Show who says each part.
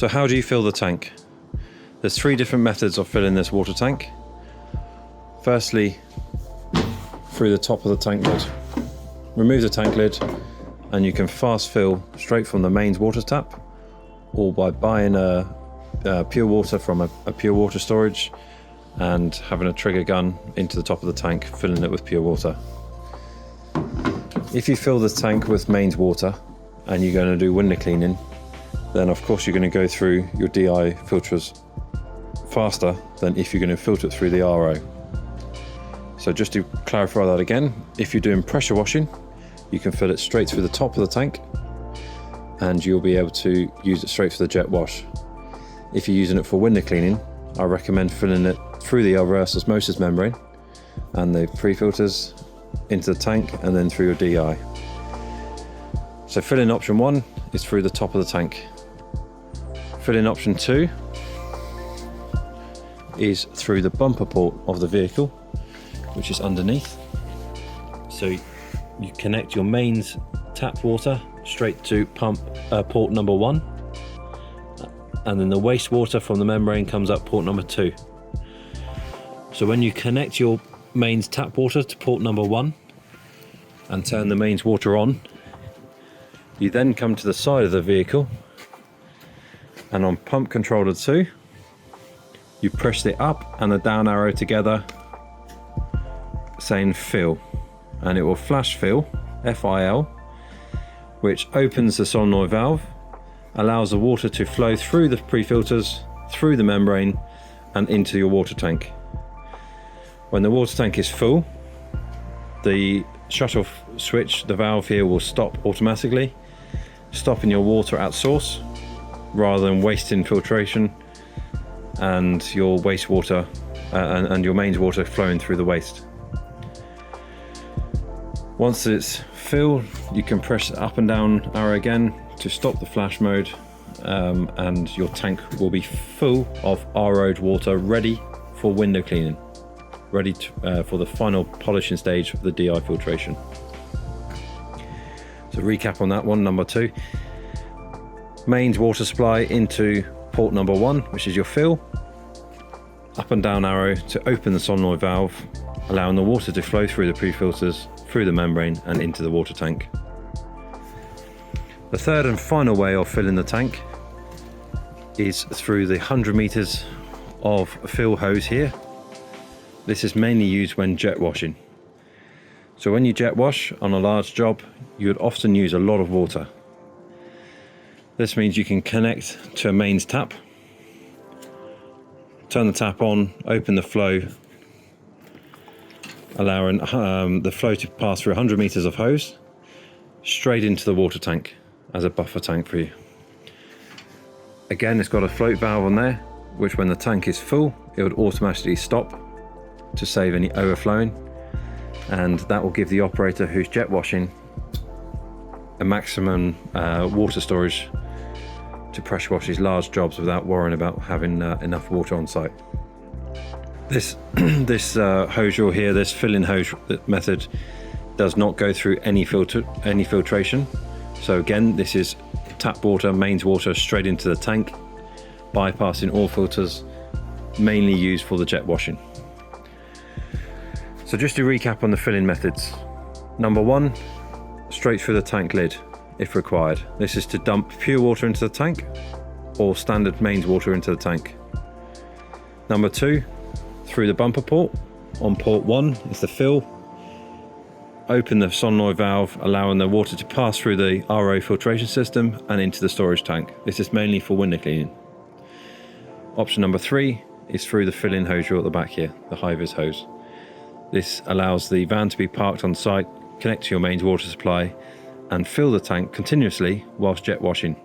Speaker 1: So how do you fill the tank? There's 3 different methods of filling this water tank. Firstly, through the top of the tank lid. Remove the tank lid and you can fast fill straight from the mains water tap, or by buying a pure water from a pure water storage and having a trigger gun into the top of the tank, filling it with pure water. If you fill the tank with mains water and you're going to do window cleaning, then of course you're going to go through your DI filters faster than if you're going to filter it through the RO. So just to clarify that again, if you're doing pressure washing, you can fill it straight through the top of the tank and you'll be able to use it straight for the jet wash. If you're using it for window cleaning, I recommend filling it through the reverse osmosis membrane and the pre-filters into the tank and then through your DI. So fill-in option 1 is through the top of the tank. Fill-in option 2 is through the bumper port of the vehicle, which is underneath. So you connect your mains tap water straight to pump port number 1, and then the wastewater from the membrane comes up port number 2. So when you connect your mains tap water to port number 1 and turn the mains water on, you then come to the side of the vehicle, and on pump controller 2 you press the up and the down arrow together saying fill, and it will flash fill, FIL, which opens the solenoid valve, allows the water to flow through the pre-filters, through the membrane and into your water tank. When the water tank is full, the shut-off switch, the valve here, will stop automatically, stopping your water at source rather than wasting filtration and your wastewater and your mains water flowing through the waste. Once it's filled, you can press the up and down arrow again to stop the flash mode, and your tank will be full of RO'd water, ready for window cleaning, ready for the final polishing stage of the DI filtration. So recap on that one, number 2. Mains water supply into port number 1, which is your fill. Up and down arrow to open the solenoid valve, allowing the water to flow through the pre-filters, through the membrane and into the water tank. The third and final way of filling the tank is through the 100 meters of fill hose here. This is mainly used when jet washing. So when you jet wash on a large job, you would often use a lot of water. This means you can connect to a mains tap, turn the tap on, open the flow, allowing the flow to pass through 100 meters of hose straight into the water tank as a buffer tank for you. Again, it's got a float valve on there, which when the tank is full, it would automatically stop to save any overflowing, and that will give the operator who's jet washing a maximum water storage to pressure wash these large jobs without worrying about having enough water on site. This hose reel here, this fill-in hose method, does not go through any filtration. So again, this is tap water, mains water straight into the tank, bypassing all filters, mainly used for the jet washing. So just to recap on the fill-in methods. Number 1, straight through the tank lid if required. This is to dump pure water into the tank or standard mains water into the tank. Number 2, through the bumper port. On port 1 is the fill. Open the solenoid valve, allowing the water to pass through the RO filtration system and into the storage tank. This is mainly for window cleaning. Option number 3 is through the fill-in hose reel at the back here, the high-vis hose. This allows the van to be parked on site, connect to your mains water supply and fill the tank continuously whilst jet washing.